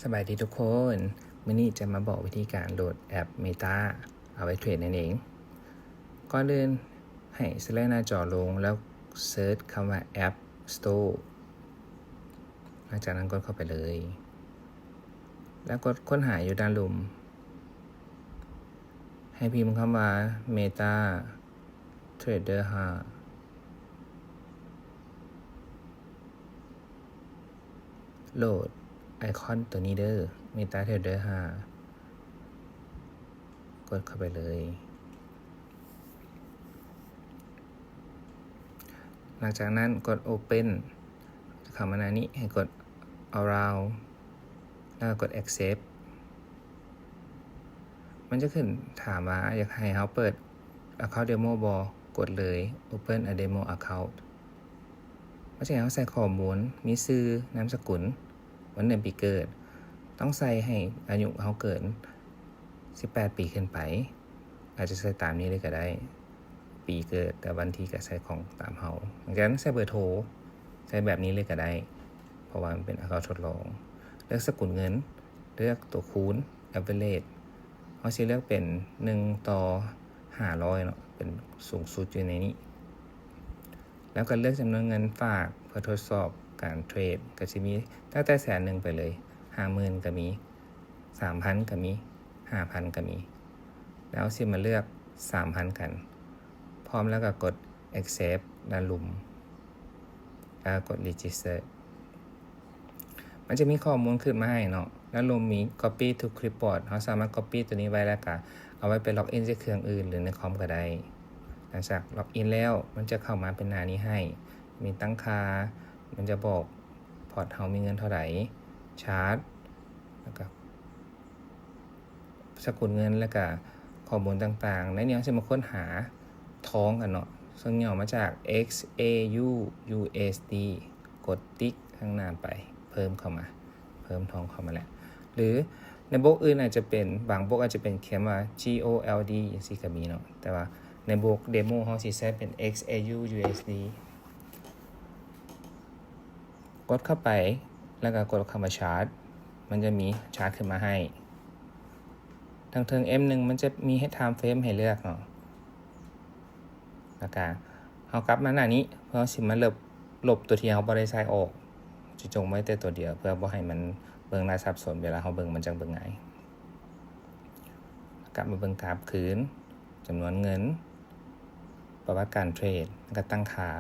สบายดีทุกคนมื้อนี้จะมาบอกวิธีการโหลดแอป Meta เอาไว้เทรดนั่นเองก่อนอื่นให้สไลด์หน้าจอลงแล้วเซิร์ชคำว่า App Store หลังจากนั้นกดเข้าไปเลยแล้วกดค้นหาอยู่ด้านลุ่มให้พิมพ์คำว่า Meta Trader 5โหลดไอคอนตัวนี้เด้อ Meta Trader 5กดเข้าไปเลยหลังจากนั้นกด Open คำว่านี้ให้กด Around แล้วกด Accept มันจะขึ้นถามว่าอยากให้เราเปิด Account Demo บ่กดเลย Open a Demo Account มันจะให้เราใส่ข้อมูลมีชื่อนามสกุลวันเดือนปีเกิดต้องใส่ให้อายุเราเกิน18 ปีขึ้นไปอาจจะใส่ตามนี้เลยก็ได้ปีเกิดแต่วันที่ก็ใส่ของตามเราเหมือนกันใส่เบอร์โทรใส่แบบนี้เลยก็ได้เพราะว่ามันเป็น account ทดลองเลือกสกุลเงินเลือกตัวคูณ average เราสิเลือกเป็น1/500เนาะเป็นสูงสุดอยู่ในนี้แล้วก็เลือกจำนวนเงินฝากเพื่อทดสอบการเทรดก็จะมีตั้งแต่100,000ไปเลย 50,000 ก็มี 3,000 ก็มี 5,000 ก็มีแล้วสิมาเลือก 3,000 กันพร้อมแล้วก็กด accept ด้านลุ่มแล้วกด register มันจะมีข้อมูลขึ้นมาให้เนาะแล้วลุ่มมี copy to clipboard เราสามารถ copy ตัวนี้ไว้แล้วก็เอาไว้ไปล็อกอินที่เครื่องอื่นหรือในคอมก็ได้หลังจากล็อกอินแล้วมันจะเข้ามาเป็นหน้านี้ให้มีตั้งค่ามันจะบอกพอร์ตเฮามีเงินเท่าไหร่ชาร์จแล้วก็สกุลเงินแล้วก็ข้อมูลต่างๆในนี้จะมาค้นหาท้องกันเนาะซึ่งย่อมาจาก XAUUSD กดติ๊กข้างหน้าไปเพิ่มเข้ามาเพิ่มท้องเข้ามาแล้วหรือในบล็อกอื่นอาจจะเป็นบางบล็อกอาจจะเป็นเขียนว่า GOLD อย่างซี่ก็มีเนาะแต่ว่าในบล็อกเดโมเฮาสิใช้เป็น XAUUSD กดเข้าไปแล้วก็กดคำว่าชาร์จมันจะมีชาร์จขึ้นมาให้ทางเทิง M1 มันจะมีให้ time frame ให้เลือกเนาะแล้วก็เอากลับมาหน้านี้เพื่อสิมาลบตัวที่เราบ่ได้ใส่ออกสิจงไว้แต่ตัวเดียวเพื่อบ่ให้มันเบิ่งน่าสับสนเวลาเราเบิ่งมันจังเบิ่งง่ายกลับมาเบิ่งกราฟคืนจำนวนเงินประวัติการเทรดแล้วก็ตั้งค่า